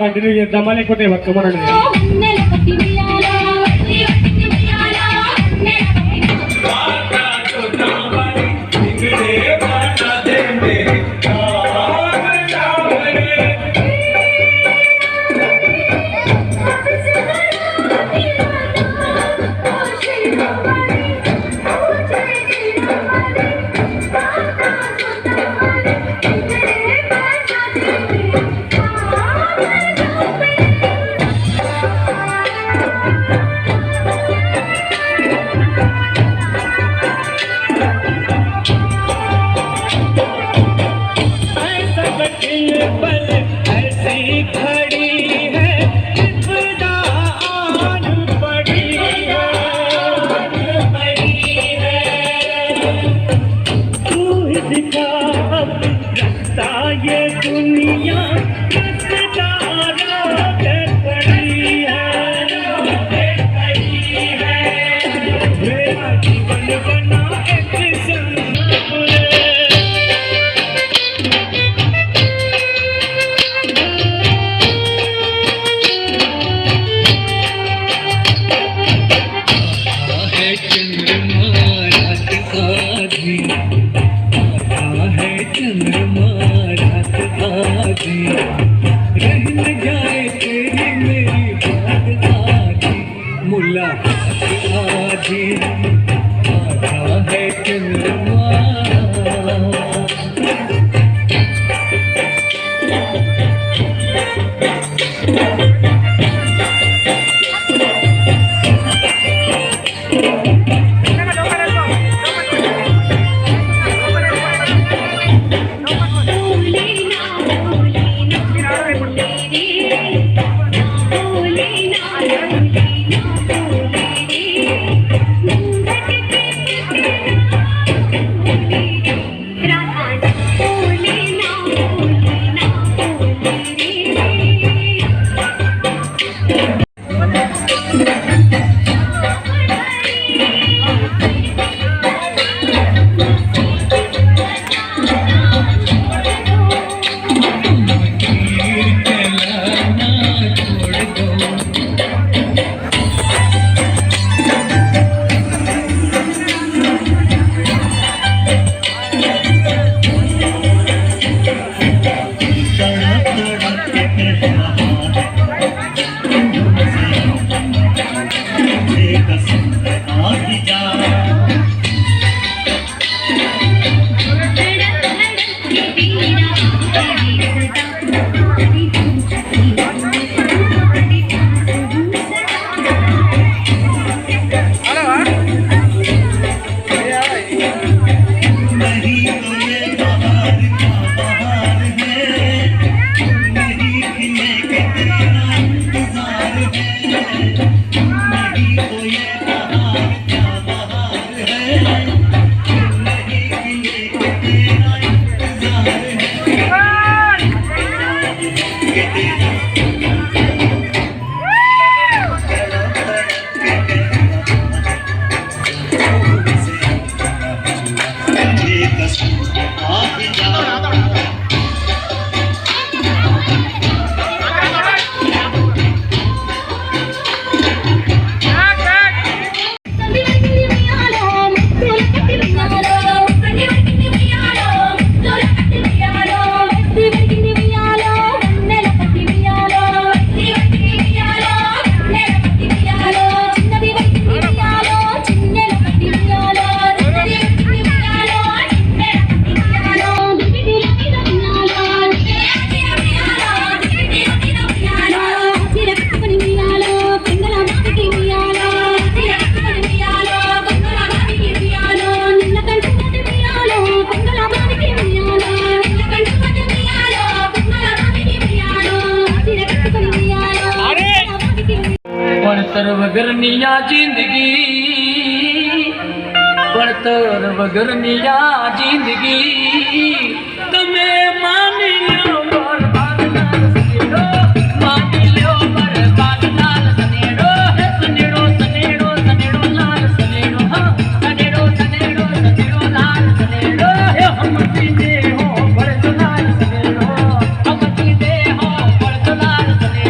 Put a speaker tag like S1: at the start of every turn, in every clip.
S1: Continue చేద్దామా లేకపోతే బతుకమ్మనండి
S2: वगरनिया जिंदगी पड़तर वगरनिया जिंदगी तुम्हें मान लियो बर्बाद ना सनेड़ो मान लियो बर्बाद ना सनेड़ो सनेड़ो सनेड़ो सनेड़ो लाल सनेड़ो हाँ सनेड़ो सनेड़ो सनेड़ो लाल सनेड़ो हम जीते हो बड़ लाल सनेड़ो हम जीते हो बड़ लाल सनेड़ो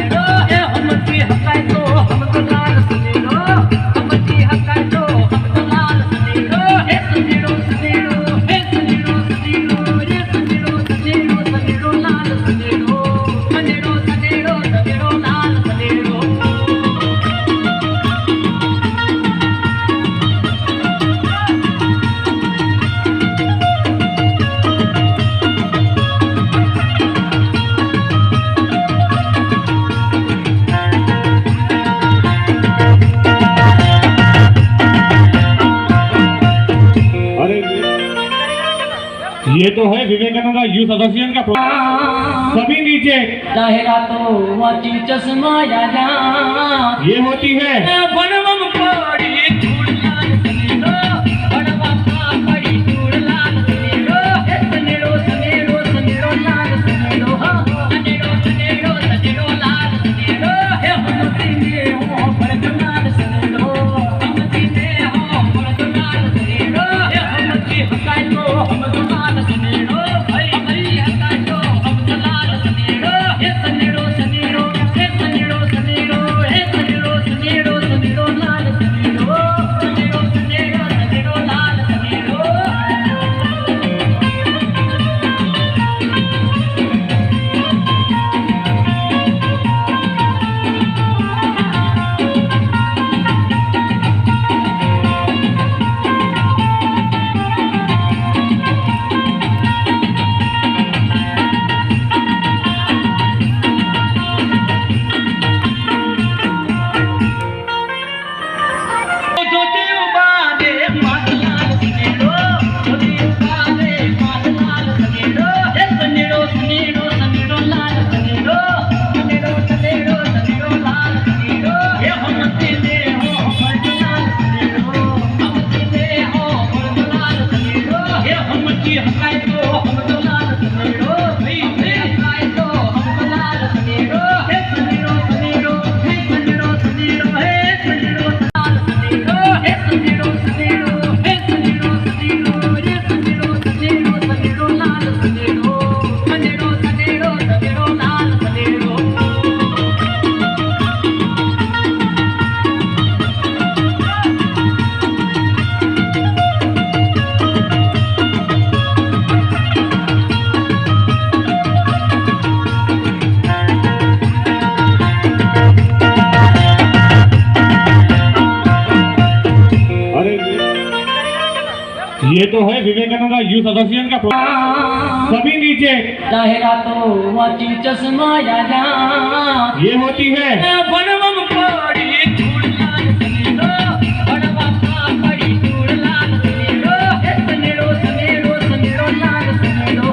S1: ये तो है विवेकानंद यूथ एसोसिएशन का सभी नीचे
S2: जाहिरातों वाची चश्मा या
S1: ये होती है
S2: बनवम पड़ी धूड़ लाल सनेरो बनवा पड़ी धूड़ लाल सनेरो सनेरो सनेरो सनेरो लाल सनेरो सनेरो सनेरो सनेरो लाल सनेरो हे हम सीने हो भरत लाल सनेरो हम सीने हो भरत लाल सनेरो हे हम की हकाई को हम लाल सनेरो भाई भाई हकाई को हम लाल सनेरो हे सनेरो सनेरो हे सनेरो सनेरो हे सनेरो सनेरो सनेरो लाल सनेरो सनेरो सनेरो सनेरो लाल सनेरो ज्योति उबारे मातलाल सनेरो ज्योति उबारे मातलाल सनेरो हे सनेरो सनेरो सनेरो लाल सनेरो सनेरो सनेरो सनेरो लाल सनेरो हे हम सीने हो भरत लाल सनेरो हम सीने हो भरत लाल सनेरो हे हम की हकाई को हम लाल सनेरो भाई भाई हकाई को हम लाल सनेरो हे सनेरो सनेरो हे सनेरो सनेरो हे सनेरो लाल सनेरो हे सनेरो सनेरो हे सनेरो सनेरो हे सनेरो सनेरो सनेरो लाल सनेरो सनेरो सनेरो सनेरो लाल सनेरो
S1: अरे ये तो है विवेकानंद यूथ एसोसिएशन का सभी नीचे
S2: जाहिरातों वाची चश्मा या
S1: ये होती है
S2: बनवम पड़ी धूड़ लाल सनेरो बनवा पड़ी धूड़ लाल सनेरो हे सनेरो सनेरो सनेरो लाल सनेरो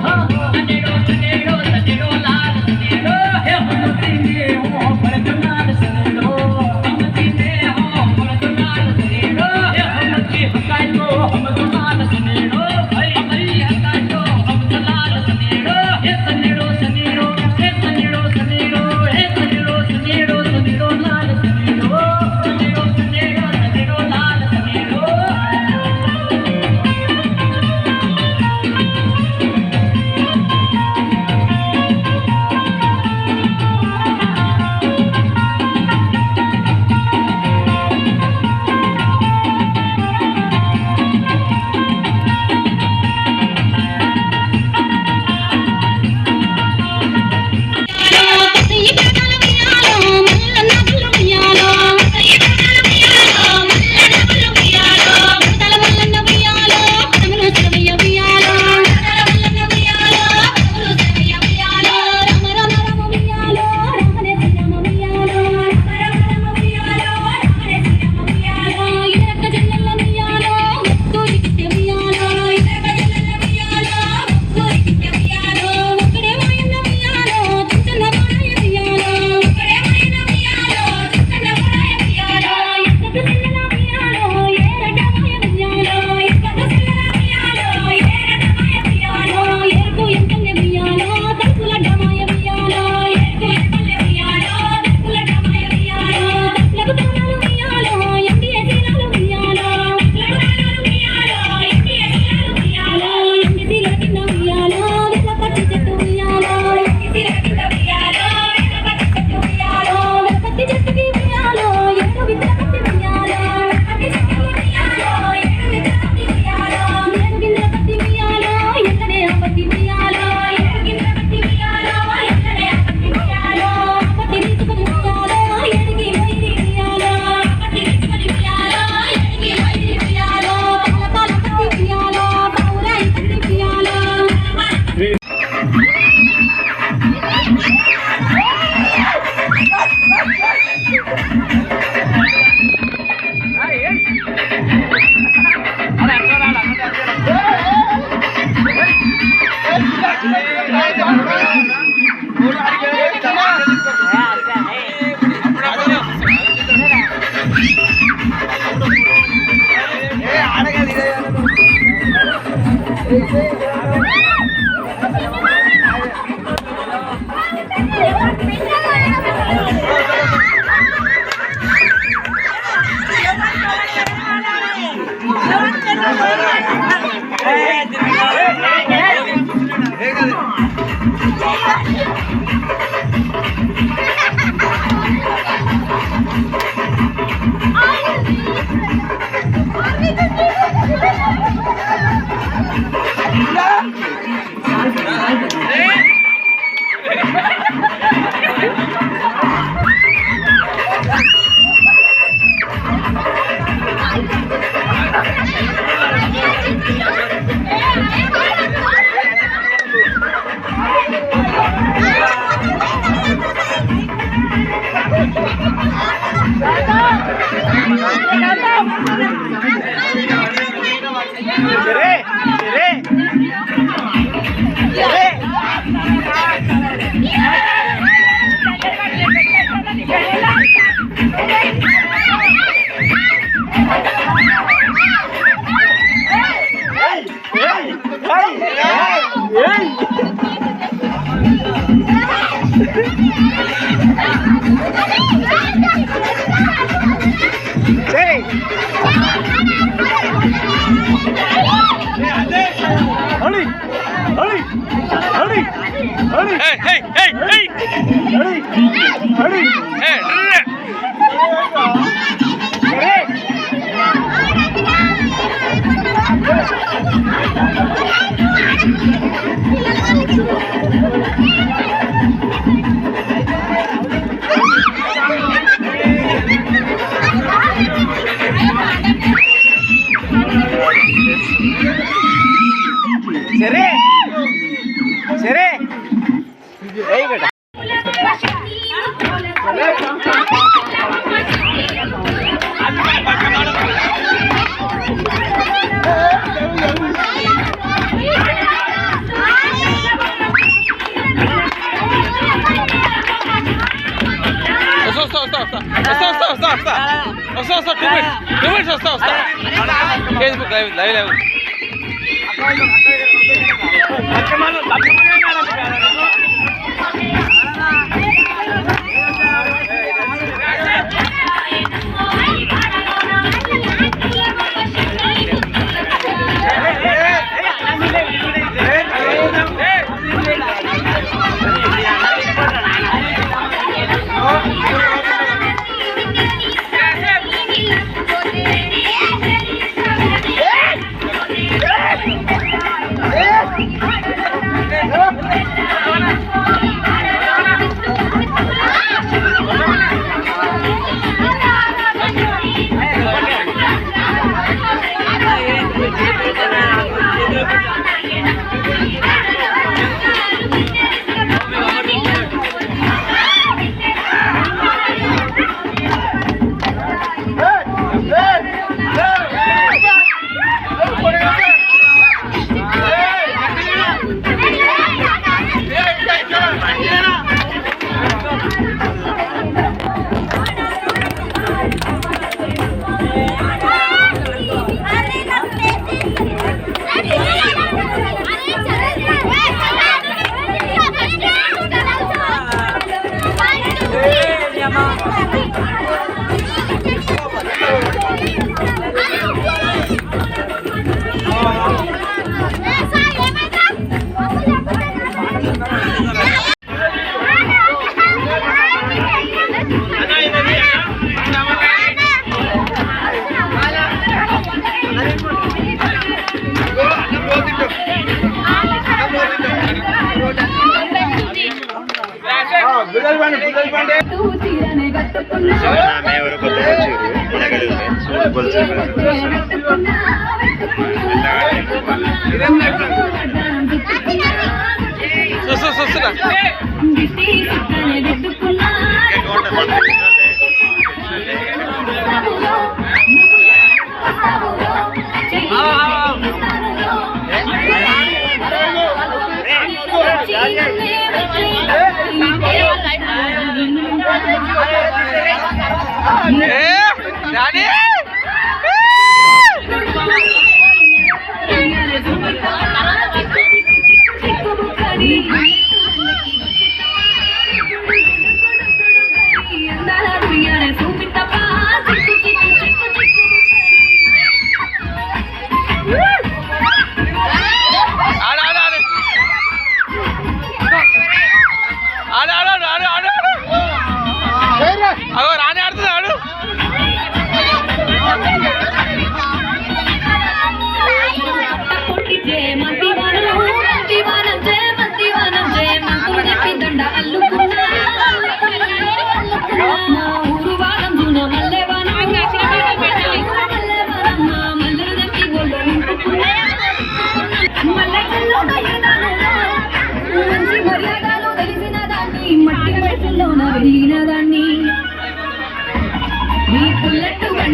S2: सनेरो सनेरो सनेरो लाल सनेरो हे हम सीने हो भरत लाल सनेरो हम सीने हो भरत लाल सनेरो हे हम की हकाई को हम लाल सनेरो भाई भाई हकाई को हम लाल सनेरो हे सनेरो सनेरो हे सनेरो सनेरो हे सनेरो सनेरो सनेरो लाल सनेरो
S3: Facebook live.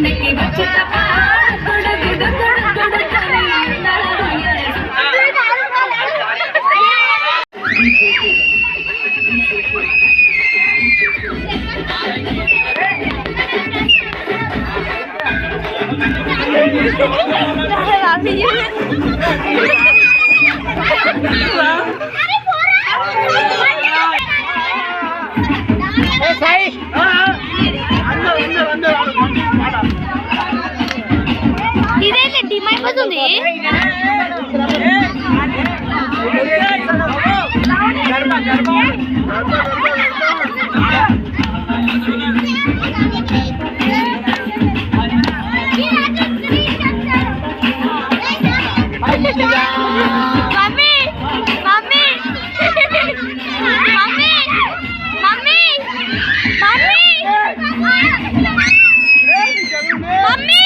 S3: కొండకి వచ్చేటప్ప గుడు గుడు గుడు గుడు కని ఇదేంటి డిమ్ అయిపోతుంది mummy mummy mummy mummy mummy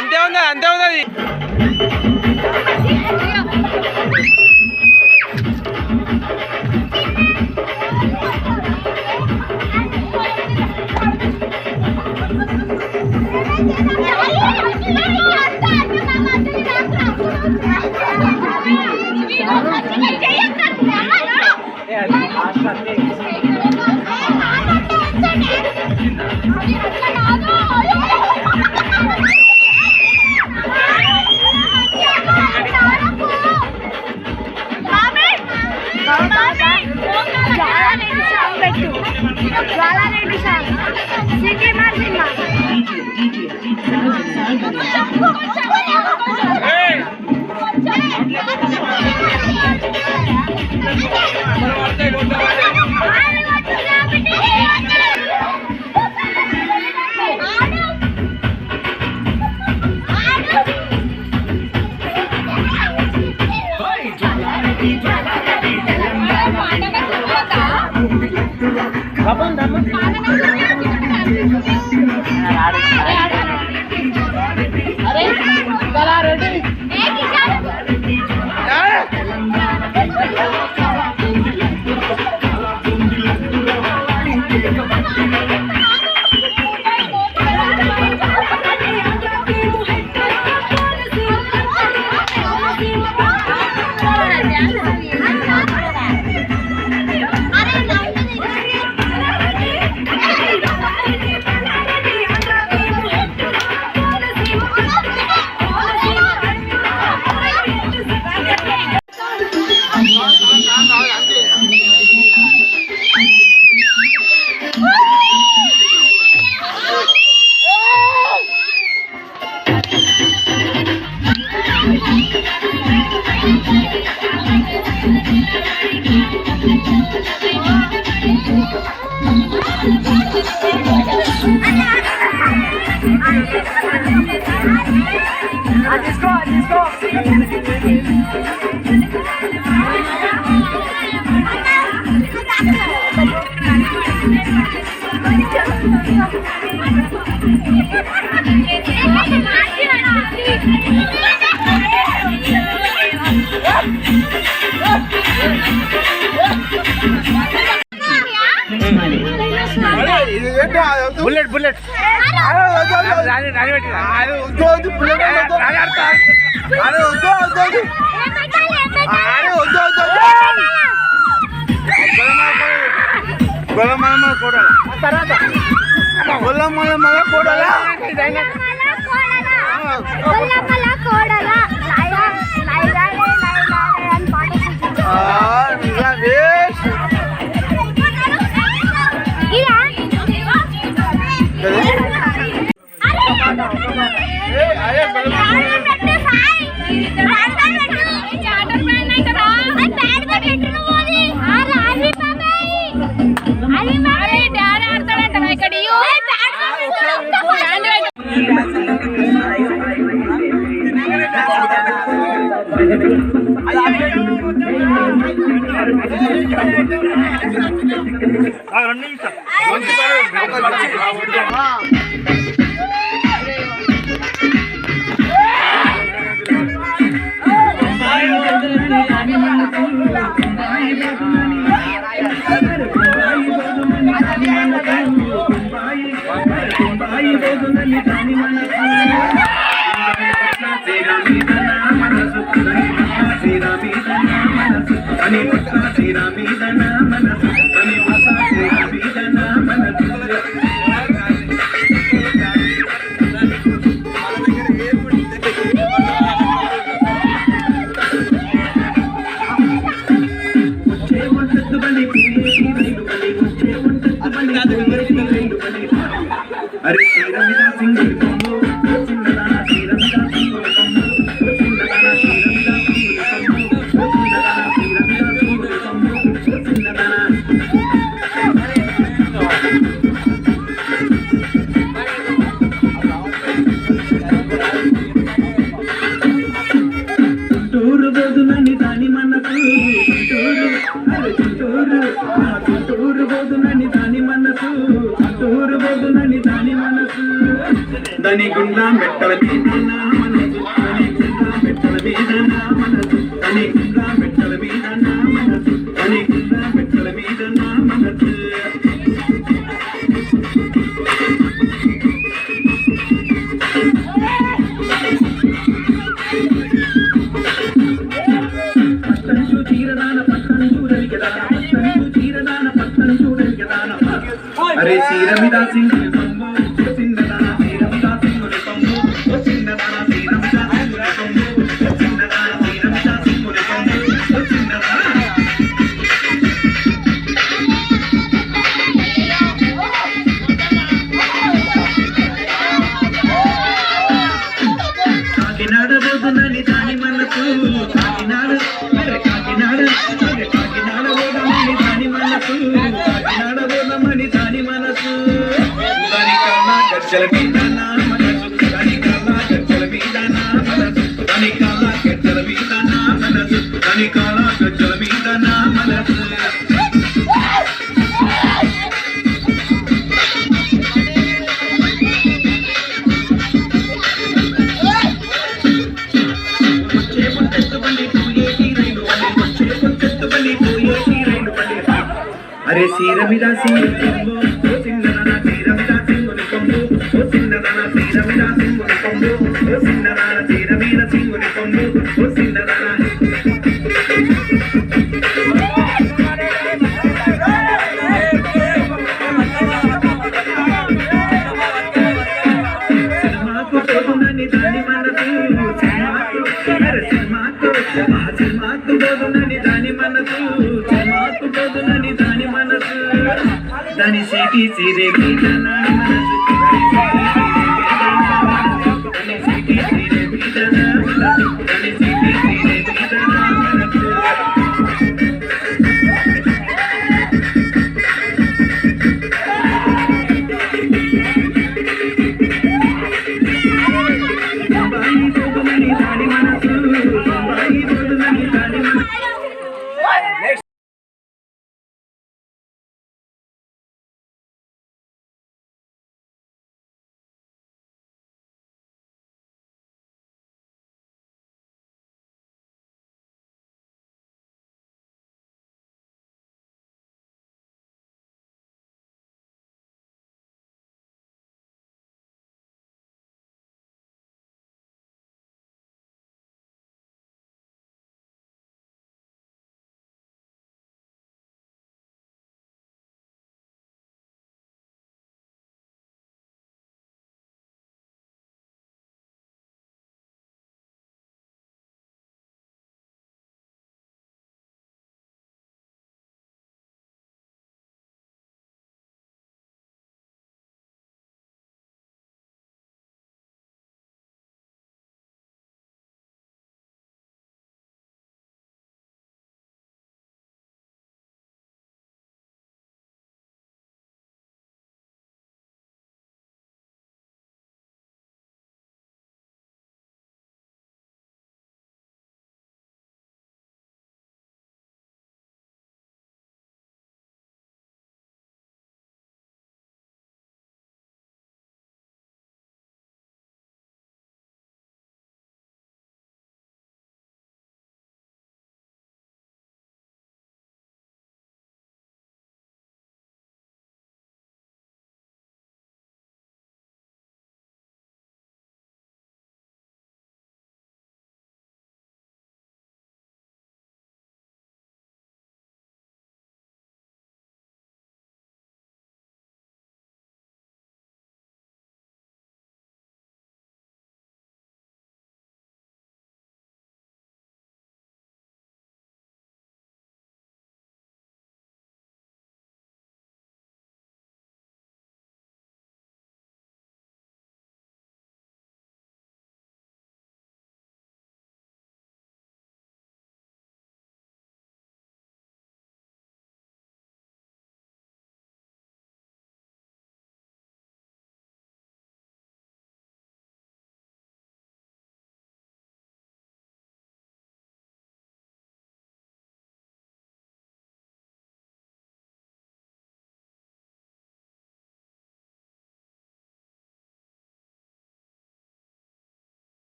S4: అంతే ఉంది అది బుల్లెట్ బుల్లెట్ రాని రాని పెట్టి
S5: अरे శ్రీరమిదా సింగ్ దని గుండా మెట్టల మీద నా మనసు దని గుండా మెట్టల మీద నా మనసు దని గుండా మెట్టల మీద నా మనసు దని గుండా మెట్టల మీద నా మనసు పట్టంచు తీరదాన పట్టం చూడని కదా పట్టంచు తీరదాన పట్టం చూడని కదా అరే శ్రీరమిదా సింగ్ గజ్జల మీద నా మనసు దాని కాళ్ళ గజ్జల మీద నా మనసు దాని కాళ్ళ గజ్జల మీద నా మనసు దాని కాళ్ళ గజ్జల మీద నా మనసు అరే శ్రీరమిదా సింగ్ దాని సిటీ సిరే మీద నా మనసు దాని సిటీ సిరే మీద నా మనసు దాని సిటీ సిరే మీద నా మనసు బాయి దాని మనసు బొంబాయి పోతుందని దాని మనసు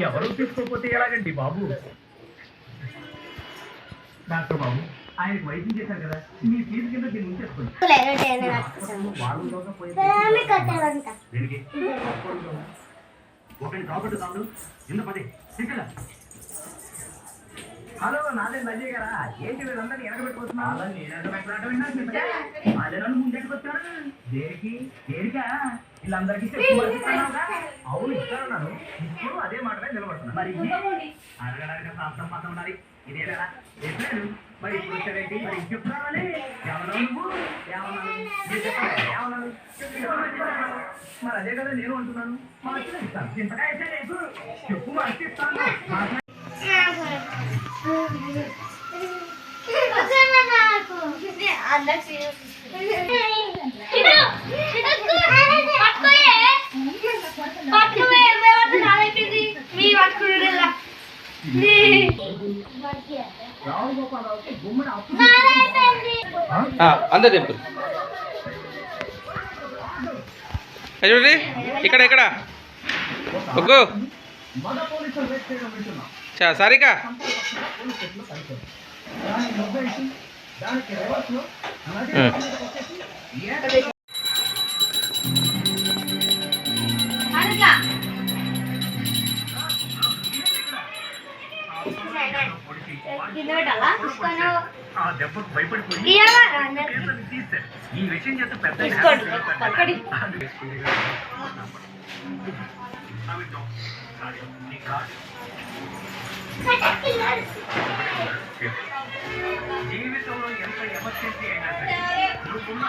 S4: ఎవరు తీసుకోకపోతే ఎలాగండి బాబు? డాక్టర్ బాబు ఆయనకు వైద్యం చేశారు కదా, మీ ఫీజు కింద దీన్ని ఉంచేసుకోండి. హలో, నాదే నజయ్ గారా? ఏంటి వీళ్ళందరినీ ఎనగబెట్టుకుంటున్నారు? నేను ఎనగబెట్టడం ముందెట్టుకొచ్చారు. దేనికి? దేనికా? వీళ్ళందరికీ చెప్పు మరి ఇస్తానన్నావుగా? అవును ఇస్తానన్నాను. ఇప్పుడు అదే మాటనే నిలబడుతున్నా. మరి అడగడానికి ప్రాంతం మాత్రం ఉండాలి. ఇదేనా చెప్పాను. మరి ఇప్పుడు వచ్చావేంటి? మరి చెప్పు రావాలి. ఏమన్నావు నువ్వు? ఏమన్నాను? నేను చెప్పాను. ఏమన్నాను? చెప్పాను. మరి అదే కదా నేను అంటున్నాను. మార్చి ఇస్తాను. చింతకాయ అయితే లేదు. చెప్పు మార్చి ఇస్తాను.
S6: అంతే టెంపుల్ చూడండి ఇక్కడ ఇక్కడ ఒగ్గు సారిక
S4: దెబ్బకు భయపడిపోయి ఈ విషయం చేస్తే పెద్ద జీవితంలో ఎంత ఎమర్జెన్సీ అయినా సరే నువ్వున్న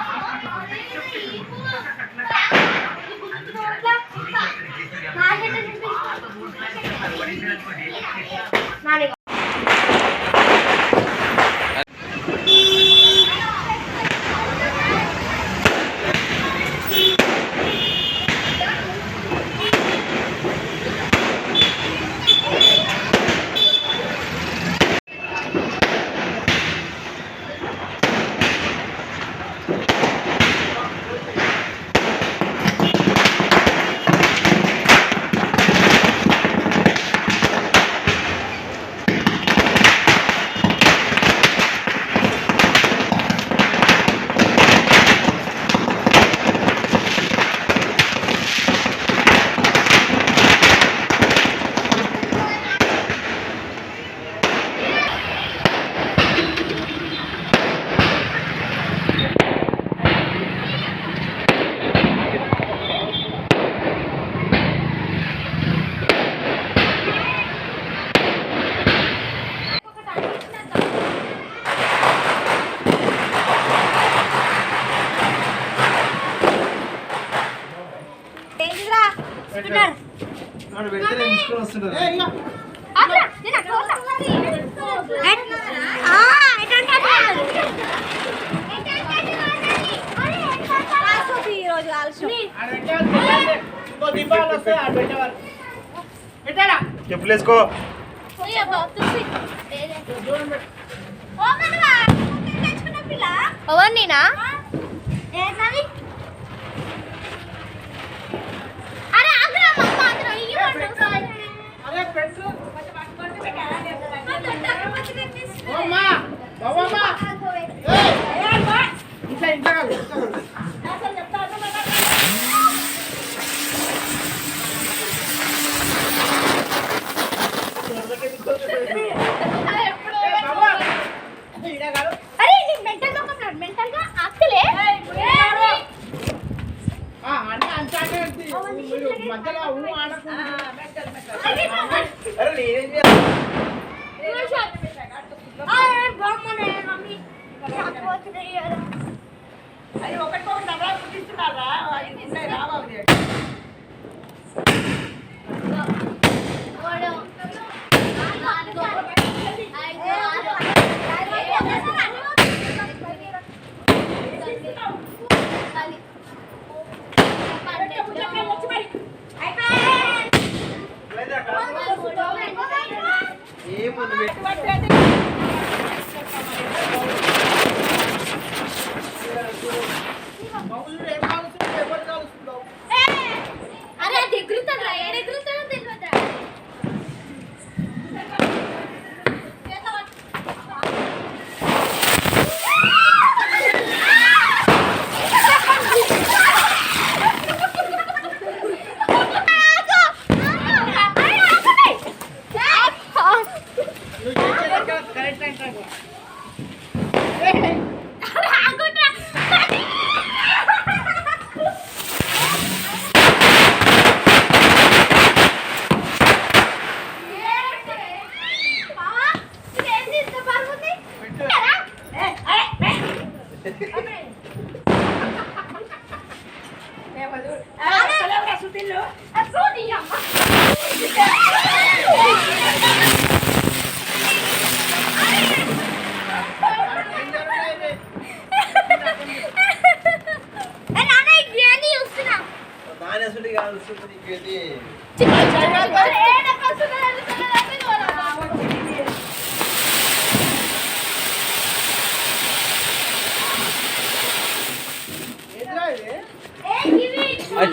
S1: చెప్పులేసుకో
S3: అవన్నీనా అరే ఆగ్రా మమ్మ అందరూ అరే నీ మెంటల్ గా ఉన్నాడు మెంటల్ గా ఆకలే
S2: అది ఒకటి నగరా పుట్టిస్తున్నారా రావాలి
S3: అరే అది ఎగురుతారా ఎగురుతారో తెలియదురా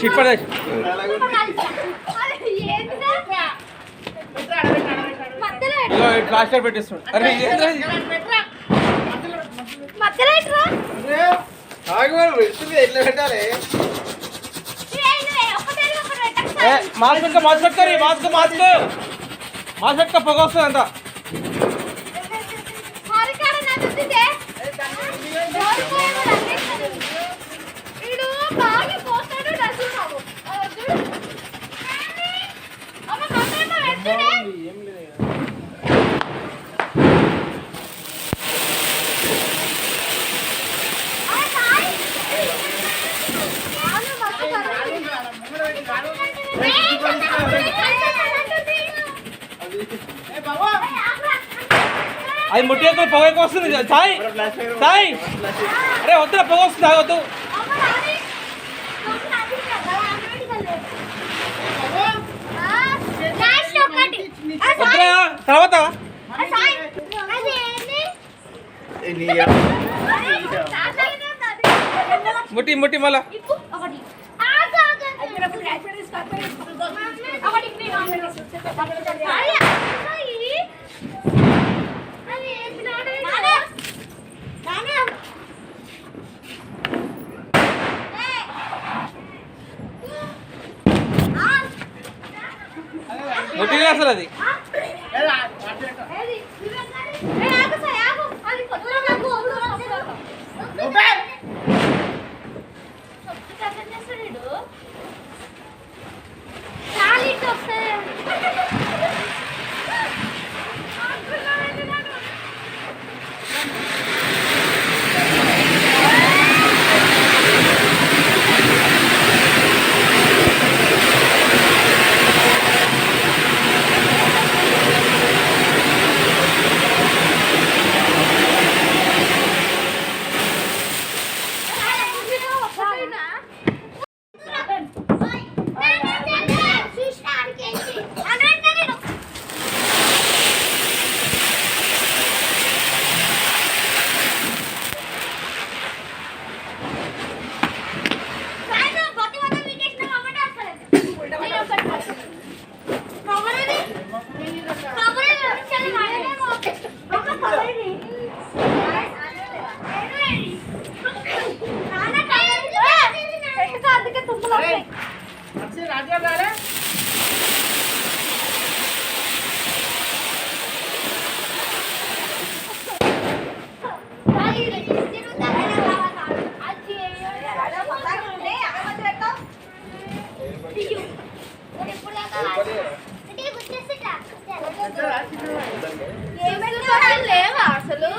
S6: చిట్పడేసి ఇగో ప్లాస్టర్ పెట్టేస్తాడు. అరే ఎట్లా పెట్టాలి? మాస్క్ పెట్టుకో, మాస్క్ పెట్టుకోరి, మాస్క్ మాస్క్ మాస్క్ పెట్టుకో, పొగ వస్తుంది అంతా. అది ముట్టి పొగ ఎక్కువ వస్తుంది. సాయి సాయి అరే వద్దురా, పొగ వస్తుంది, వద్దు. వద్దురా తర్వాత ముట్టి ముట్టి మళ్ళా ముట్టి అసలు అది
S3: లేవా అసలు?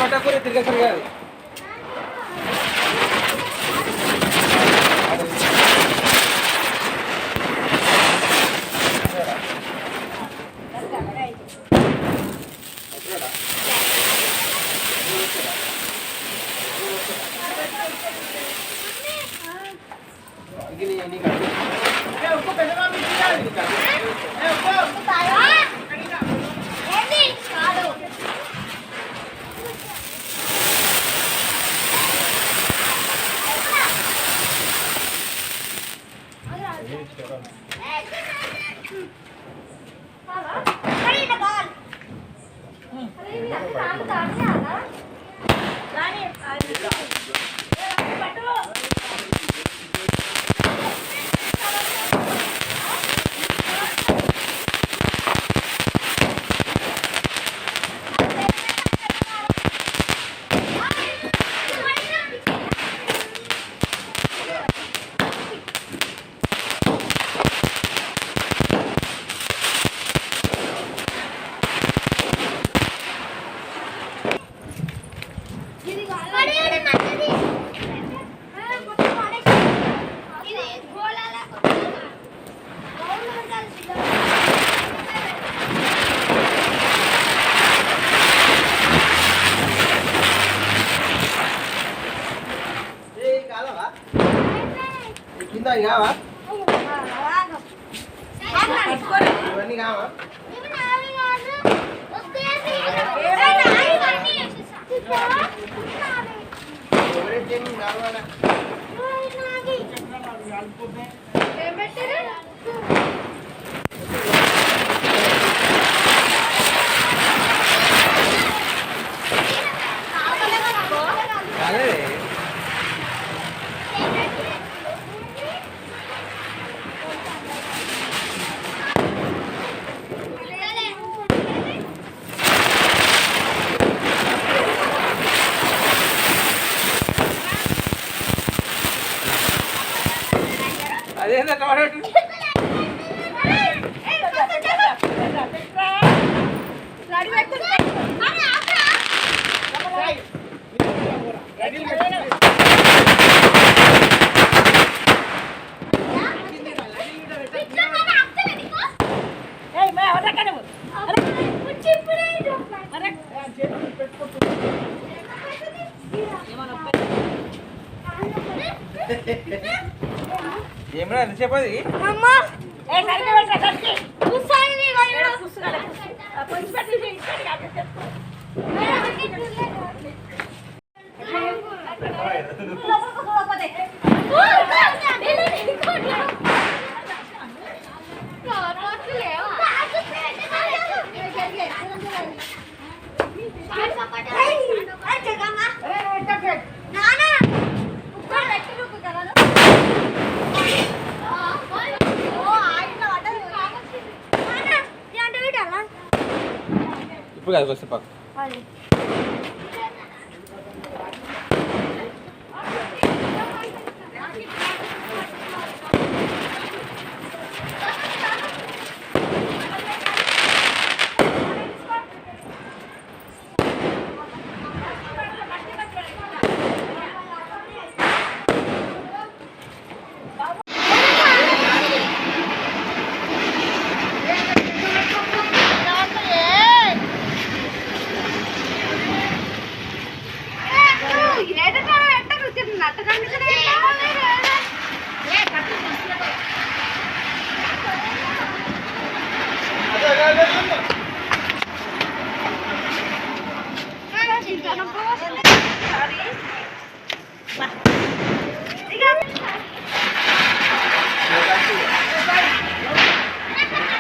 S6: పట్టకూర తిరిగేసరి కాదు. కింద అవి కావా ఇవన్నీ కావా అదేందా టమాటో ఏమన్నా ఎంతసేపు అది ఇప్పుడు కాదు వస్తే పక్క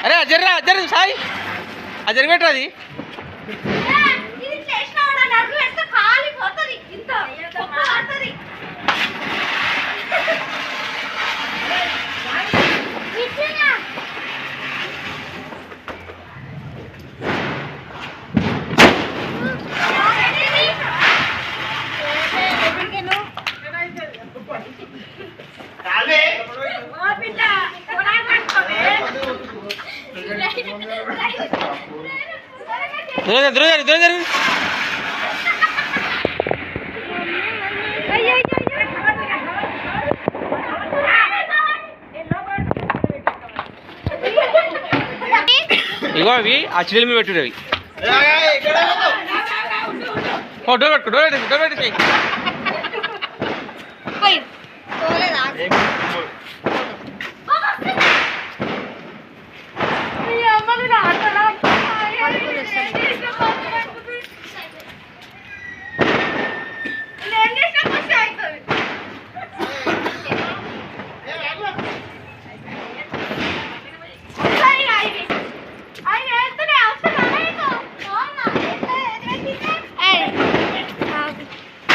S6: అరే అజర్రా అజర్ సాయి అజర్ పెట్టు అది దూరం ఇగో అవి ఆ చిల్లు మీద పెట్టుడు అవి డోర్ పెట్టుకో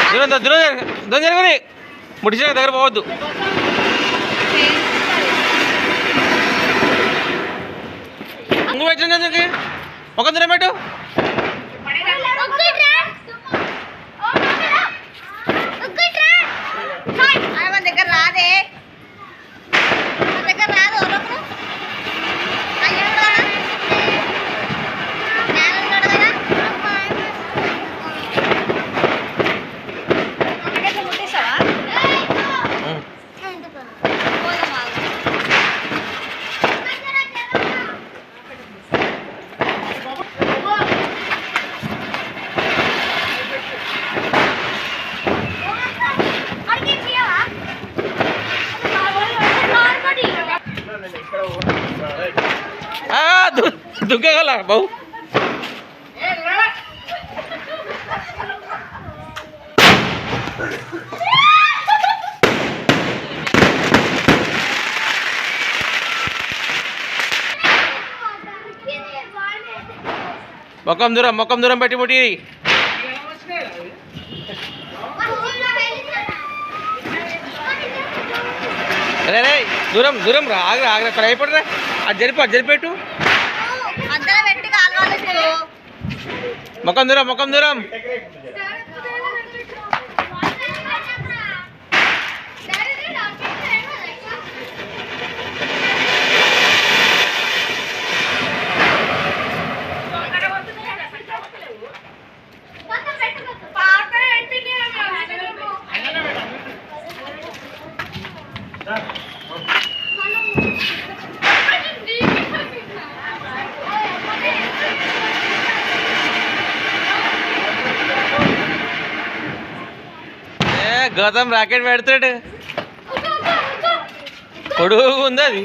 S6: దూరం జరగని ముడిచిన దగ్గర పోవద్దు నువ్వు పెట్టిన ఒక దూరం పెట్టు
S3: దగ్గర రాదే దగ్గర రాదు
S6: దుగ్గగల బాబు మొక్కం దూరం పెట్టి ముట్టి అరే రే దూరం రా ఆగ్రా అక్కడ అయిపోతురా అది జరిపెట్టు మొక్కం దూరం గౌతమ్ రాకెట్ పెడతాడు పొడుగు ఉంది అది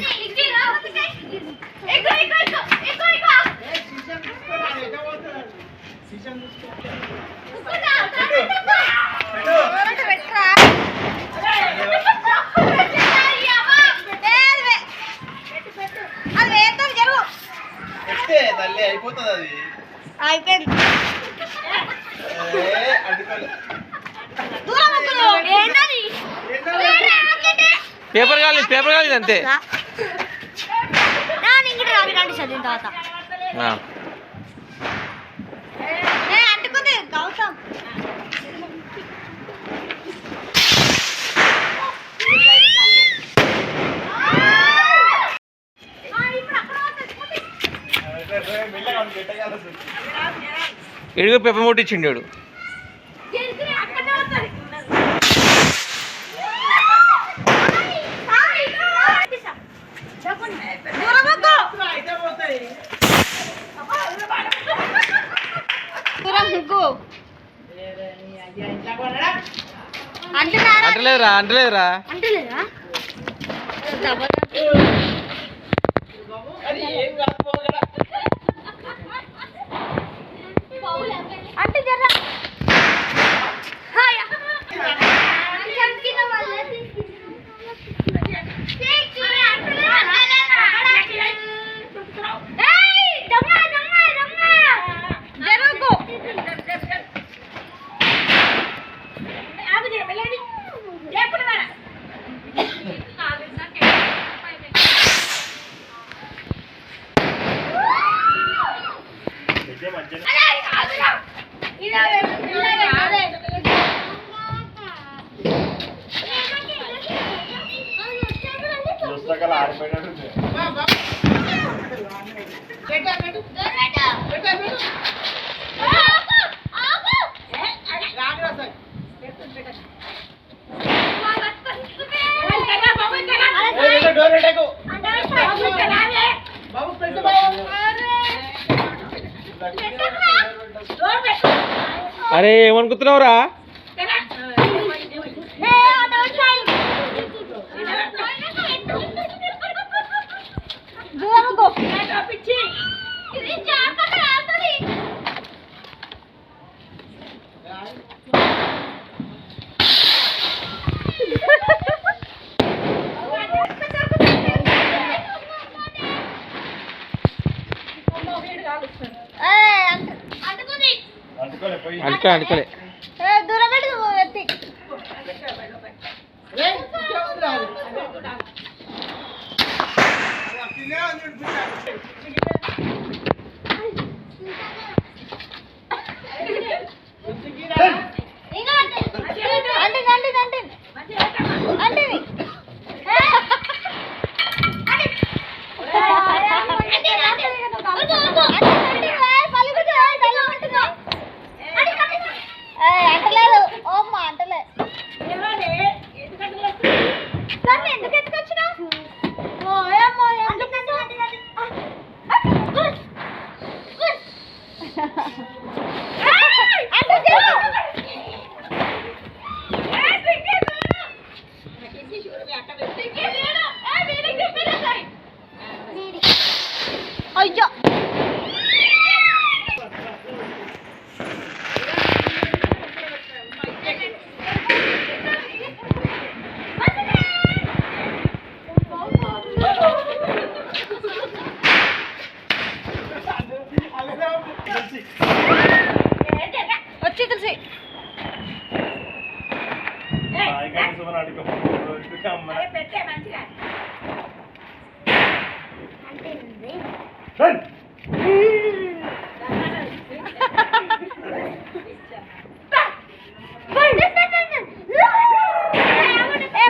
S3: అయిపోయింది
S6: పేపర్ కాలేదు అంతే
S3: చదివిన తర్వాత అంటుకుంది గౌతమ్
S6: ఇడుగు పేపర్ ముట్టించిండు వాడు అంటలేదురా
S3: అంటే జరా
S6: అరే ఏమనుకుంటున్నావురా అనుకోలే
S3: దూరం పెట్టి అంటలేదు ఓమ్మా అంటలే ఎందుకు ఎత్తుకొచ్చినావు అయ్యో పెట్టే మంచిగా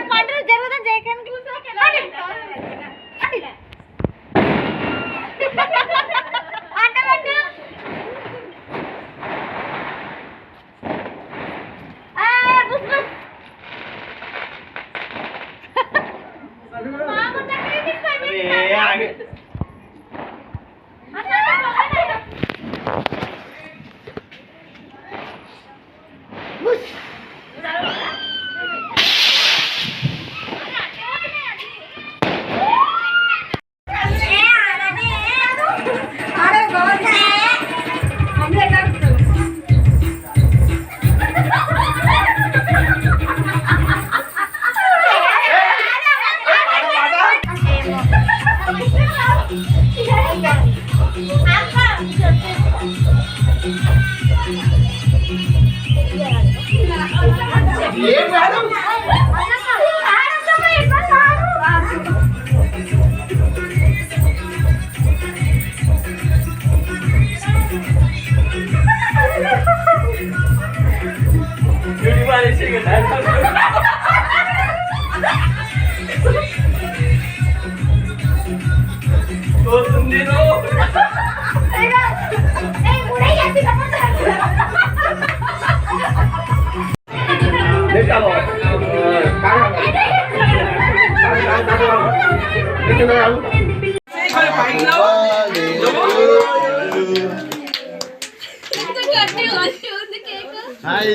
S3: పండుగ జరుగుతుంది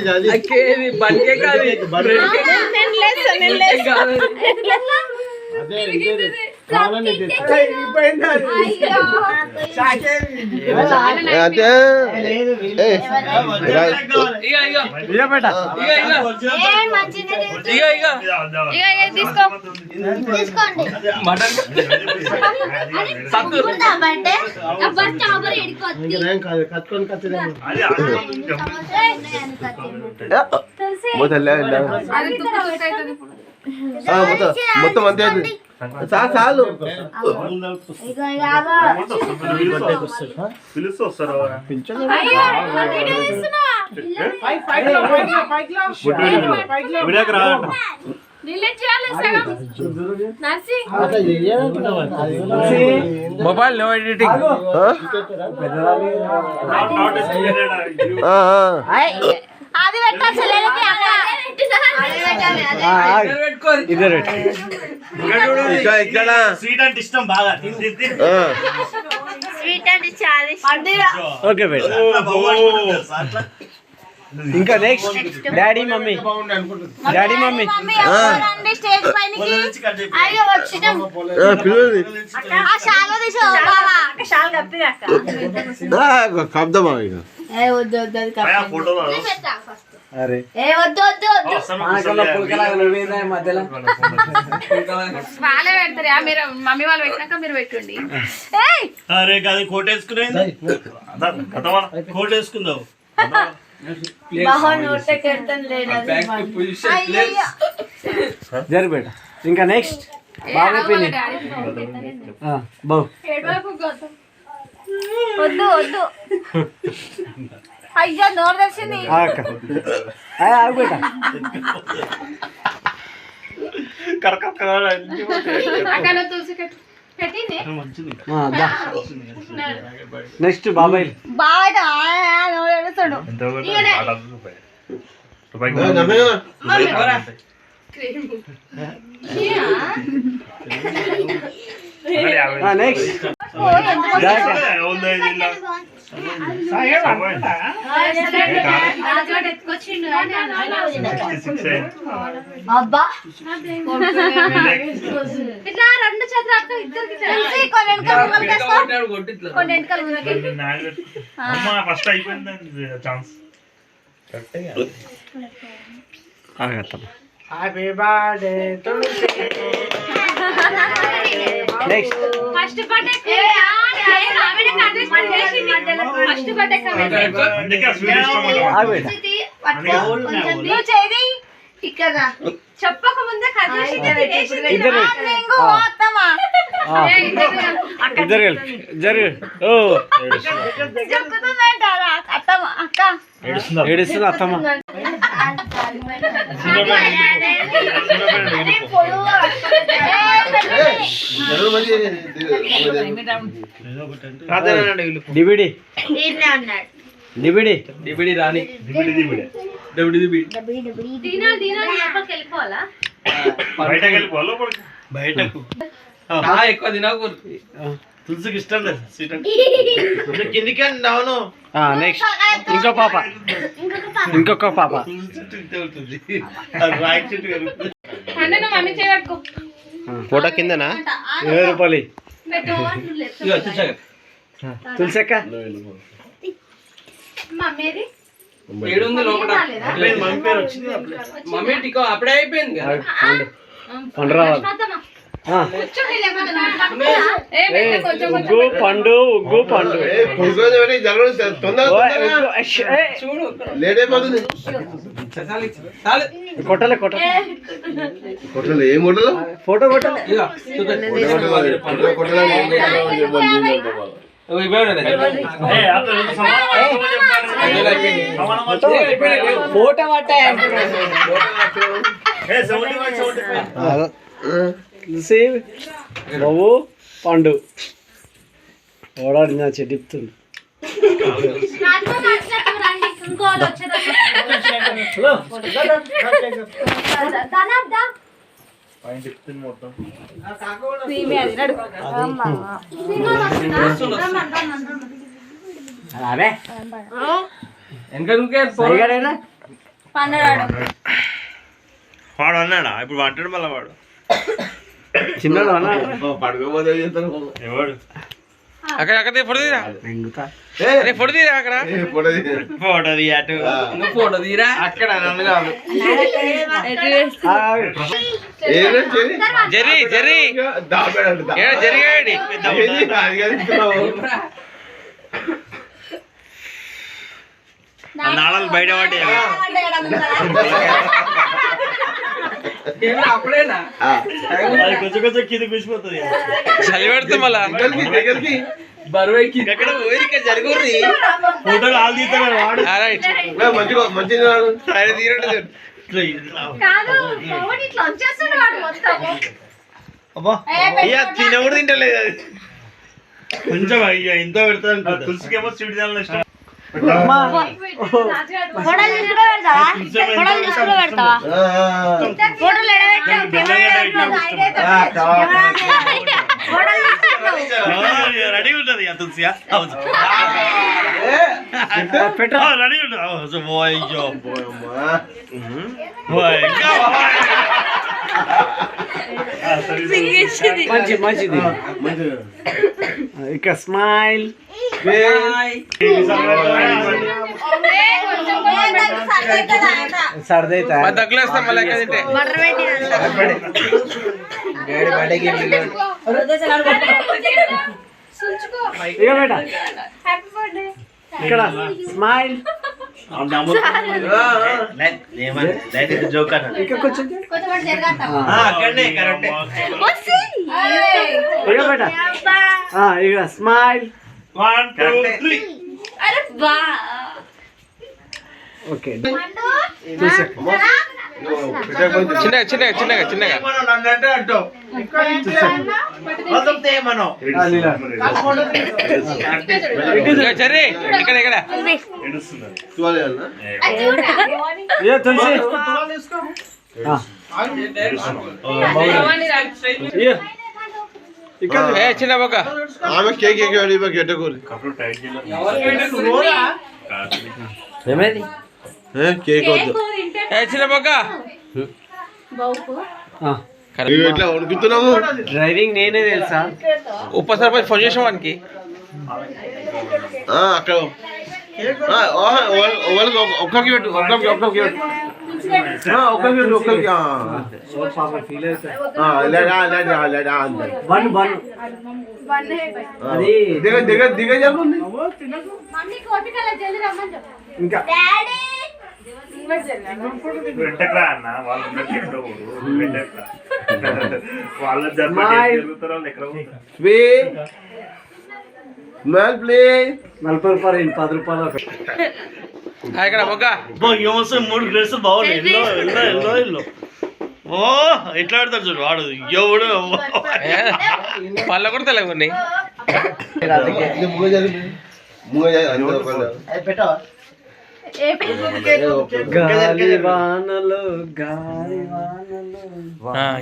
S3: చేయడానికి
S6: బంకే కాదు
S7: మొత్తం అంతే చాలు
S1: పిలుస్తూ వస్తారు
S6: మొబైల్ నో ఎడిటింగ్
S3: అది పెట్టాలి
S6: ఇద్దరు
S7: ఇక్కడ
S1: స్వీట్ అంటే ఇష్టం బాగా
S3: స్వీట్ అంటే చాలా ఇష్టం.
S6: ఓకే ఇంకా next daddy mummy daddy mummy
S3: రండి స్టేజ్ పైనకి. అయ్యో వచ్చినాం. ఆ షాల్ తీసో బావా. షాల్ కప్పిరా అక్క.
S7: కబ్దమా ఇక
S3: ఏ వద్దు వద్దు అది కప్పి.
S1: ఫోటోలో
S6: అరే
S3: ఏ వద్దు వద్దు వద్దు.
S8: వాళ్ళే పెడతారా మీరు మమ్మీ వాళ్ళు పెట్టినాక మీరు పెట్టండి.
S1: అరే కాదు కోట్ వేసుకునేది కోట్ వేసుకుందావు
S6: జరిపేట ఇంకా నెక్స్ట్ బాబు పిన్ని బాబు
S3: వద్దు వద్దు. అయ్యో నోరు తెరిచింది.
S6: ఆగుబేట
S8: అక్కడ తులసి పెట్టింది.
S6: నెక్స్ట్ బాబాయ్
S3: బాగా నోరు తెరుస్తాడు.
S6: నెక్స్ట్
S3: అబ్బా
S8: ఇట్లా రెండు చేతులు ఇద్దరికి
S1: ఫస్ట్ అయిపోయింది chance
S6: happy birthday to next
S8: first birthday first birthday
S1: అందుకే స్వీట్ ఇష్టం
S3: నువ్వు చేయి
S8: ఇక్కడ చెప్పక ముందే
S6: ఇద్దరు జరు ఓ ఏడుస్తుంది అత్తమ్మ. డిబిడి డిబిడి డిబిడి రాని బయటకు ఎక్కువ తినకు తులసికి ఇష్టం లేదు కిందికి అవును. నెక్స్ట్ ఇంకో పాప ఇంకొక పాప
S7: ఫోటో కిందనా
S6: 20 రూపాయలు తులసక్క
S2: ఏడుంది లోపల మమ్మీ టికో అప్పుడే అయిపోయింది కదా.
S6: పండు రావాలి. ఉగ్గు పండు ఉగ్గు పండు
S2: చూడు
S7: లేట్ అయిపోతుంది.
S6: కొట్టలే కొట్టలే
S7: కొట్టలేదు ఏం కొట్టదు
S6: ఫోటో కొట్టలే. ఫోటో పట్టాయి బాబు పండు ఓడాడి నా చెడిపుతుండు. అరే
S7: వాడు అన్నాడా ఇప్పుడు అంటాడు మళ్ళీ వాడు
S6: చిన్నడు అన్నాడు.
S7: పడుకోపోతే ఎవడు
S2: అక్కడ అక్కడ ఫోటో తీరా ఫోటో తీరా అక్కడ
S7: ఫోటో తీయటు
S2: నువ్వు ఫోటో తీరా
S7: అక్కడ నన్ను కాదు
S2: జరి జరి జరిగాడి
S7: నాళాలు బయట పడ్డాయి
S2: అప్పుడేనా
S6: కొంచెం కొంచెం కింద కూసిపోతుంది.
S2: చలి పెడితే మళ్ళా
S7: దగ్గరికి
S2: బరువు ఎక్కి అక్కడ ఇక్కడ జరుగుతుంది
S6: ఫోటోలు ఆల్ తీస్తాడు వాడు.
S7: మంచిగా మంచిగా తీరండి తినకూడదు తింటలేదు అది
S6: కొంచెం అయ్యా ఇంత పెడతా. తులసికేమో స్వీట్ తినాలని ఇష్టం. రెడీ ఉంటది తులసి రెడీ ఉంటుంది. మంచిది ఇక స్మైల్ సర్దైతా
S2: తగ్గులేస్తాం మళ్ళీ ఎక్కడ తింటే
S6: ఇక బేట ఇక్కడ స్మైల్ ఇక కొంచెం
S7: అక్కడనే కరెక్ట్
S6: ఇక బేట ఇక స్మైల్ 1 2 3 ఓకే
S2: చిన్నగా చిన్నగా చిన్నగా చిన్నగా సరే ఇక్కడ ఇక్కడ
S6: తులసి
S2: చిన్న బొక్క
S7: ఆమె కేక్ ఎట్టకూరి
S6: ఏమైంది
S7: కేక్ వద్దు
S2: చిన్న బొక్క
S7: ఎట్లా వణుకుతున్నాము
S6: డ్రైవింగ్ నేనే తెలుసా.
S2: ఉప సర్పంచ్ ఫోన్ చేసాం వానికి
S7: అక్కడ ఒక్కరికి పెట్టు ఒక్కరికి పెట్టు
S6: ఇంకా
S7: వెంటకరా అన్న వాళ్ళు వాళ్ళ జరుగుతారో ఎక్కడ
S6: ఇక్కడ మొగ్గ
S7: మూడు గ్రేడ్స్ బాగున్నాయి ఎల్లో ఓ ఎట్లా ఆడతారు చూడు వాడు ఎవడు
S6: పళ్ళ కూడా తెలియదు ఉన్నాయి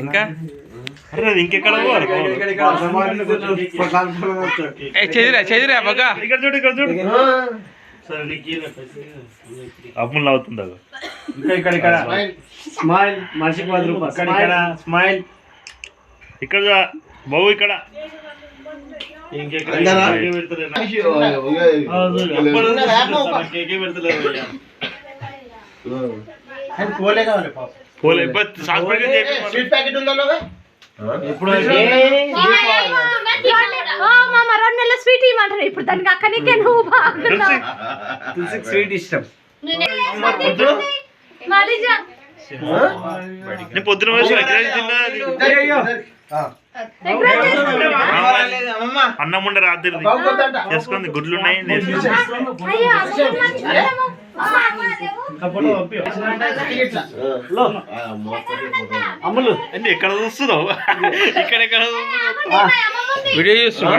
S6: ఇంకా
S7: ఇంకెక్కడ
S6: చెదిరా మొగ్గ
S7: ఇక్కడ చూడు అప్పులు అవుతుంది ఇక్కడ స్మైల్ మనిషికి 10 రూపాయలు స్మైల్ ఇక్కడ బాబు ఇక్కడ
S3: స్వీట్ ఇవ్వమంటారు ఇప్పుడు దానికి అక్కడికే నువ్వు
S4: స్వీట్ ఇష్టం
S7: పొద్దున అన్నం ఉండే రాత్రి చేసుకుంది గుడ్లు ఉన్నాయి అమ్ములు అంటే ఎక్కడ చూస్తున్నావు ఇక్కడ
S6: వీడియో చూస్తున్నా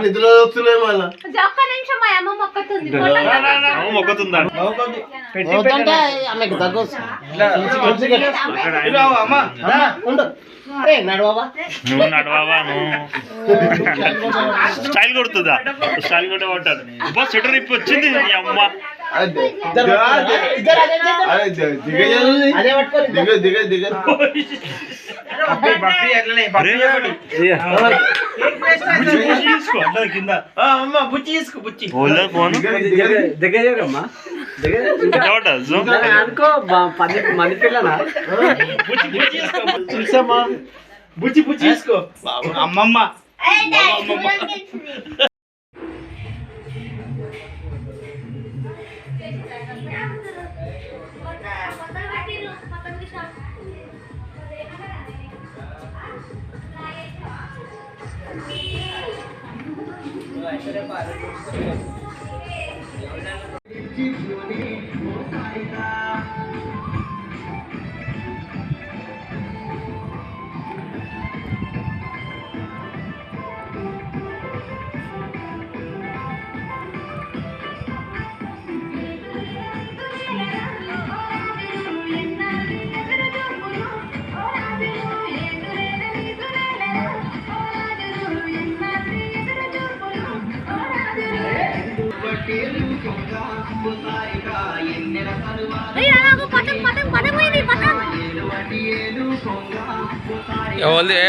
S4: నిద్ర వస్తున్నాయి మళ్ళా
S3: ఒక్క నిమిషం మా అమ్మ మొక్కుతుంది
S7: మొక్కుతుందా
S4: ఆమెకు దగ్గు
S7: నువ్వు నడవావా స్టైల్ కొడుతుందా స్టైల్ కొట్టే ఉంటాడు బస్ స్వెటర్ ఇప్పి వచ్చింది అమ్మ
S4: మని పిల్లనా చూసామా బుచ్చి తీసుకో అమ్మమ్మ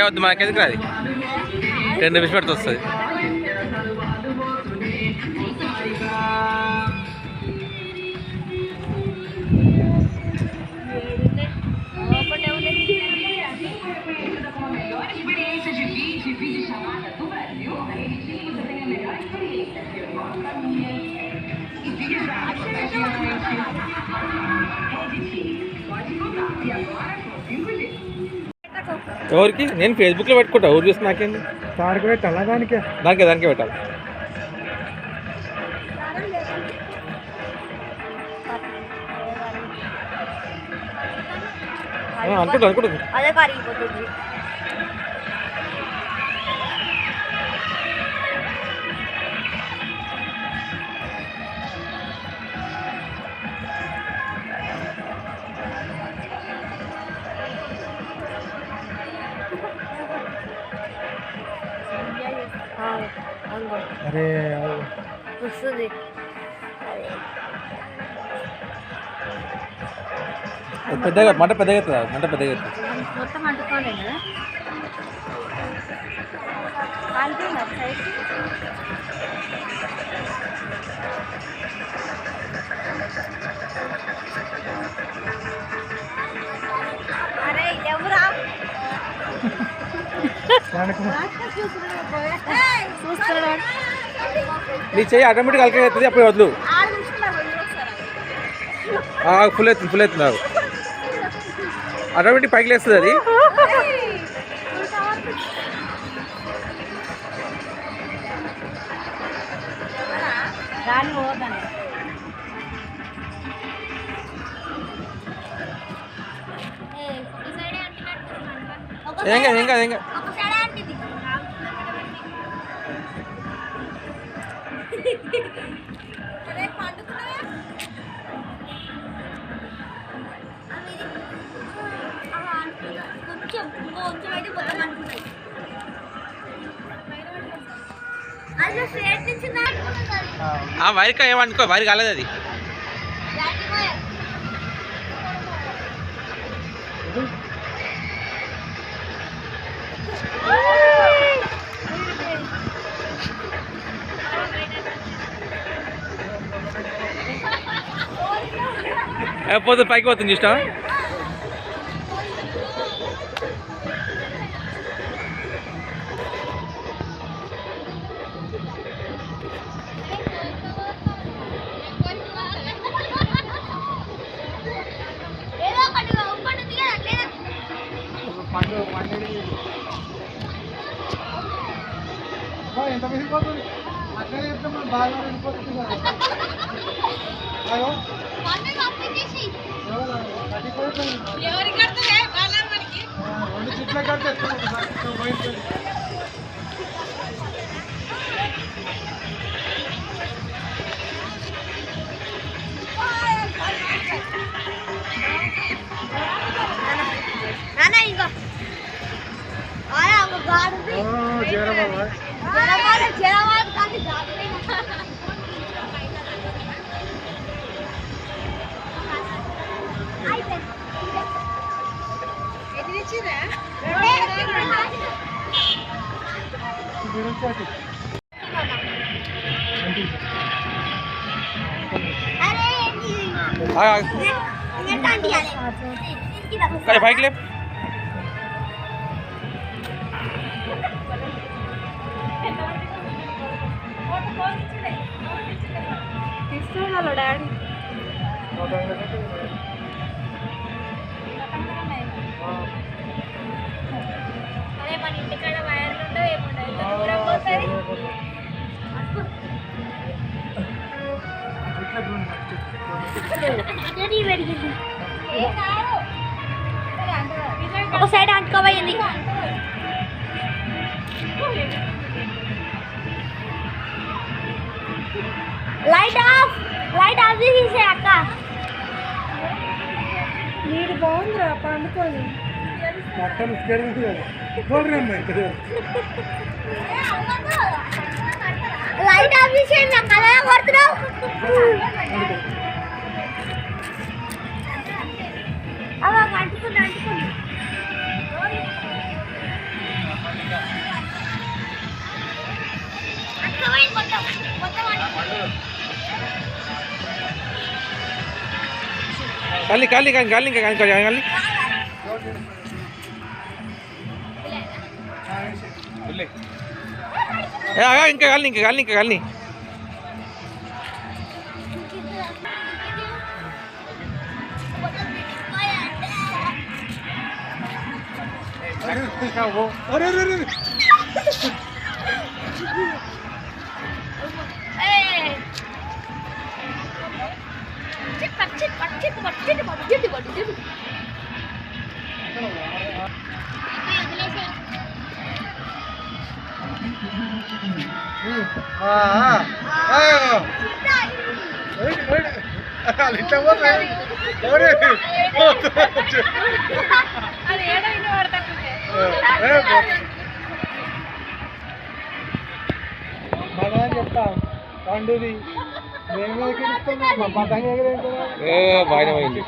S6: వద్దు మనకెందుకు అది 10 నిమిషం పడుతూ వస్తుంది ఎవరికి నేను ఫేస్బుక్లో పెట్టుకుంటా ఎవరు చూసి నాకేంది దానికి పెట్టాలా దానికే పెట్టాలి అనుకుంటా
S3: అదే కరిగిపోతుంది
S6: అరే
S3: వస్తుంది
S6: పెద్దగా మంట పెద్దగా అవుతుంది
S3: మొత్తం అంటుకోలేదు కదా అరే ఎవరా
S6: నీ చెయ్యి ఆటోమేటిక్ అలకవుతుంది అప్పుడు వద్దు ఫుల్ అవుతుంది నాకు ఆటోమేటిక్ పైకి లేస్తుంది అది. ఏం కాదు వైర్కా ఏమనుకో వైర్ కాలేదు అది. పోతే పైకి పోతుంది ఇష్టం.
S9: ఎంత మిగిలిపోతుంది అట్లనే చెప్తే మనం బాగా వెళ్ళిపోతుంది రెండు చిట్ల కట్టే
S6: పైకి లే.
S3: తీసుకున్నాను డాడీ. అదే మన ఇంటికాడ వైర్లు ఉండవు ఏముండవు దూరం పోతుంది. ఒక సైడ్ అంటుకోబోయింది. లైట్ ఆఫ్ చేసే అక్క.
S9: నీరు బాగుందిరా పండుకొని మొత్తం
S3: లైట్ ఆఫ్ చేసేయండి అక్క. అలా కొడుతున్నావు. అలా అంటుకుంది
S6: కాలి కాలి కాలి కాలి ఇంకా కాలి కాలి ఇంకా కాలి ఇంకా కాలి ఇంకా కాలి.
S9: ఇట్లా పోతాయి. మనం చెప్తాం పండుది మేము ఎగిరిస్తున్నాం పతంగ ఎగిరేస్తాం
S6: బాగానే పోయింది.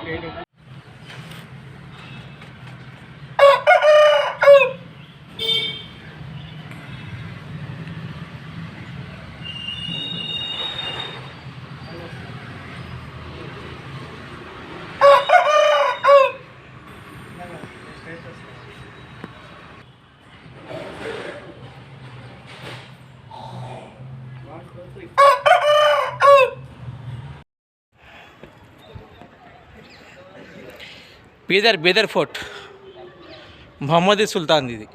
S6: బీదర్ ఫోర్ట్ మొహమ్మదీ సుల్తాన్ ఇది.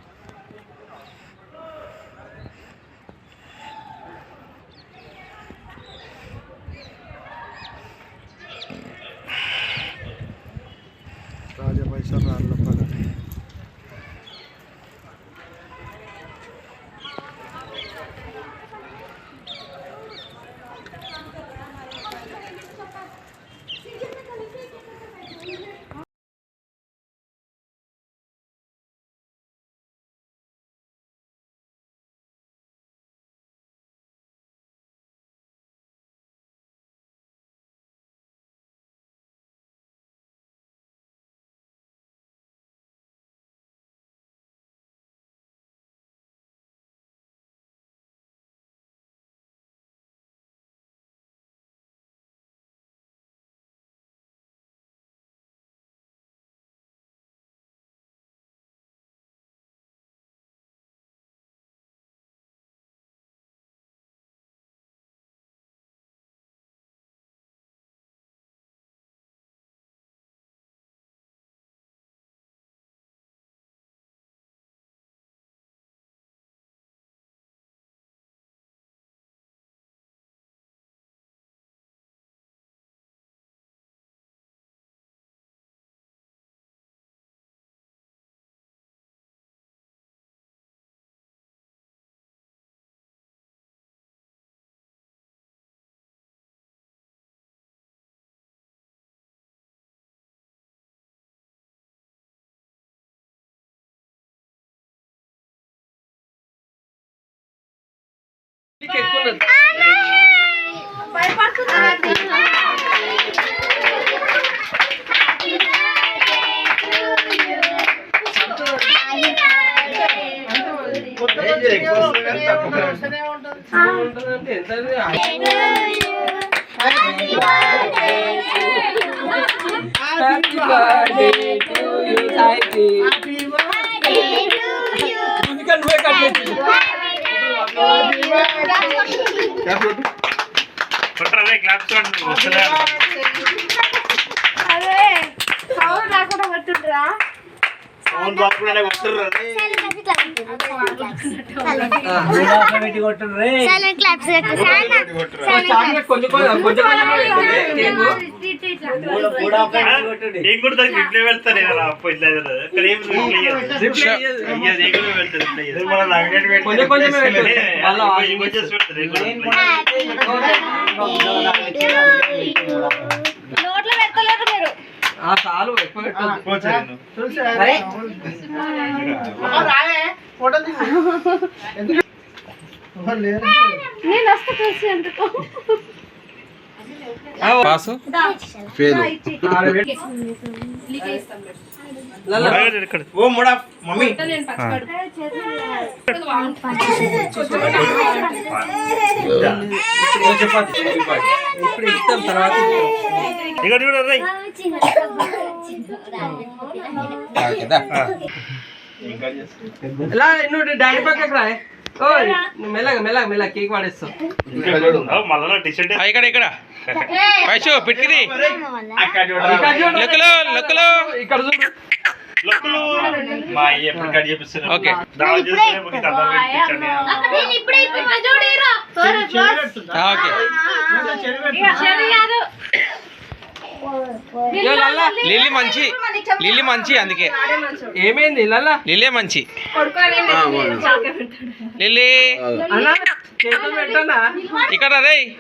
S3: నోట్లో పెట్టలేరు మీరు.
S6: చాలు ఎక్కువ
S3: నేను వస్తే కలిసి ఎందుకు
S6: మమ్మీ ఇప్పుడు ఇస్తాం తర్వాత ఎలా నువ్వు డాడీ పక్కకు రా మెల్లగా మెల్లగా మెల్లగా కేక్ వాడేస్తావు ఇక్కడ ఇక్కడ పైసు పెట్టింది లొక్కలు ఇక్కడ చూడు ఓకే లిల్లీ మంచి అందుకే ఏమైంది లల్లా లిల్లే మంచి లిల్లీ ఇక్కడ రే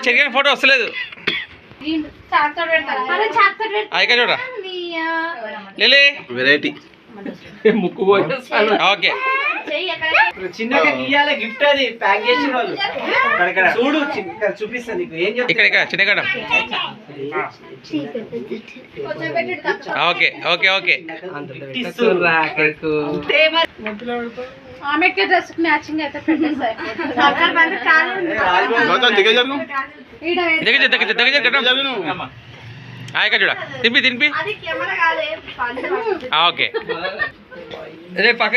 S6: చెరిగిన ఫోటో వస్తలేదు ఇక్కడ చూడరా లిల్లీ వెరైటీ ముక్కు ఓకే చిన్నగా గీయాలి గిఫ్ట్ అది ప్యాక్ చేసిన వాళ్ళు చూడు చూపిస్తాను ఇక్కడ ఇక్కడ చిన్నగా ఓకే ఓకే ఓకే
S8: ఆమెకి డ్రెస్ మ్యాచింగ్ అయితే పెట్టేసాయి
S6: చూడ తినిపి తినిపి ఓకే రే పక్క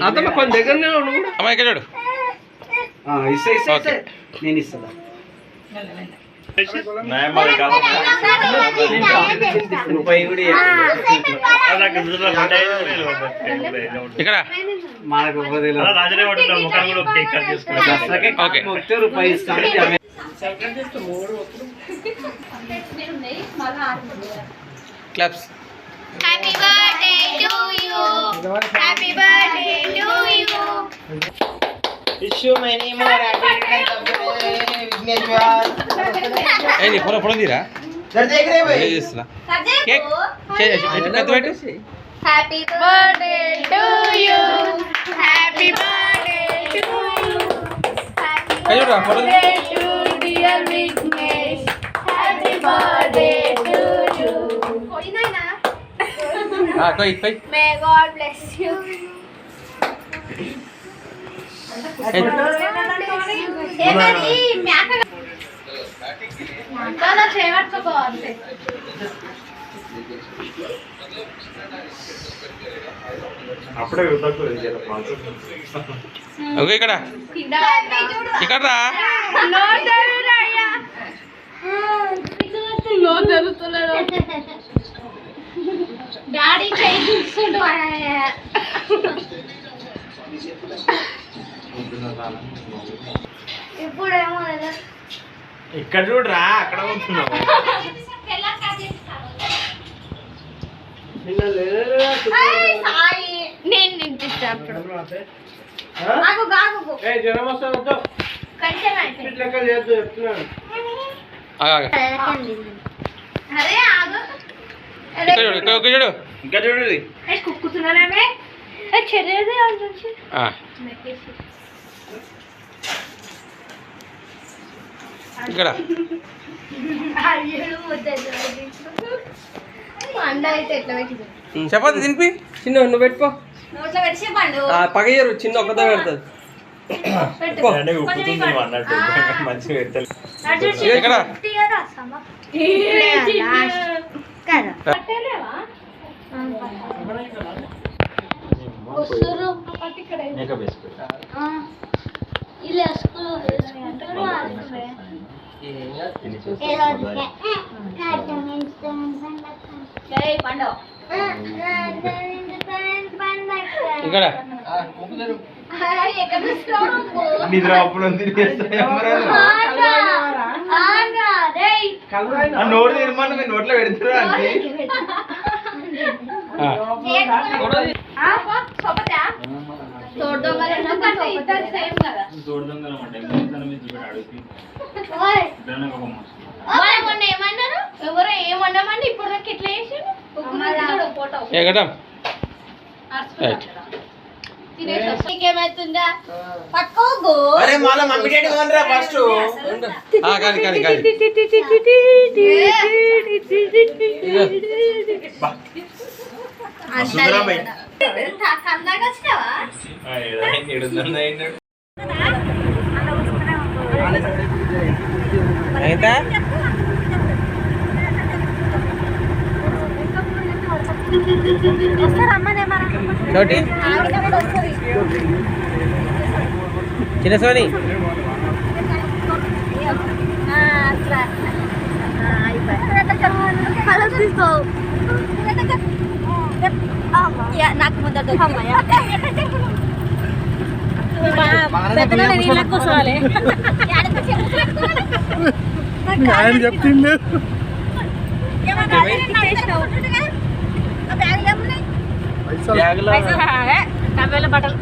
S6: అతను కొంచెం దగ్గరనే అమ్మా ఇక్కడ చూడు నేను ఇస్తా ఇక్కడ
S7: రాజనే పడుతున్నా ముఖం కూడా ఒక కేక్ కట్ చేసుకున్నాం.
S6: Okay claps.
S3: Happy birthday to you happy birthday to you
S6: ఏంది ఫోటో ఫోటో తీరా చేస్తున్నా కేక్ పెట్టు.
S3: Happy birthday to you happy birthday to you
S6: చూడరా photo
S3: to dear Vignesh happy birthday to you కొయినాయినా
S6: కొయ్
S3: మే గాడ్ బ్లెస్ యు ఏమని మ్యాక నాకలా చేయవట్టుకో అంతే
S1: అప్పుడే
S6: ఓకే ఇక్కడ ఇక్కడ రా.
S3: డాడీ చేయి చూసుకుంటూ ఇప్పుడేమో
S6: ఇక్కడ చూడరా అక్కడ పోతున్నావు.
S3: నేను నింపిస్తాను ఆగు గాగు
S9: జ్వరం వస్తా
S3: కొంచెం అయితే
S9: లెక్క చేయొద్దు చెప్తున్నాను.
S3: అరే ఆగు
S6: ఇక్కడ చూడు ఇక్కడ చూడు ఇంకా చూడు
S3: కుక్కుతున్నారేమే చెర్రేది
S6: ఇక్కడ
S3: పండు అయితే ఎట్లా పెట్టింది
S6: చపాతి తినిపి చిన్న నువ్వు పెట్టుకో
S3: నోట్లో పెట్టి పండు
S6: పగయ్యారు చిన్న ఒక్కదా పెడుతుంది. ఇక్కడ ఇక్కడ
S9: నిద్ర అప్పుడు నోరు తీర్మానం మీరు నోట్లో పెడుతున్నారు అంటే
S3: ఏమన్నారు ఎవరో ఏమన్నామని ఇప్పుడు నాకు ఎట్లా చేసాడు ఫోటో ఏమవుతుందా పక్కోగో
S9: అరే మళ్ళీ మమ్మీ డాడీ కొనరా ఫస్ట్
S6: కానీ కానీ కానీ
S3: కందాక వచ్చినావా
S6: అయితే చోటి చిన్న సోని
S3: నాకు ముందర కూర్చోవాలి
S9: ఆయన చెప్తుండే
S3: బట్టలు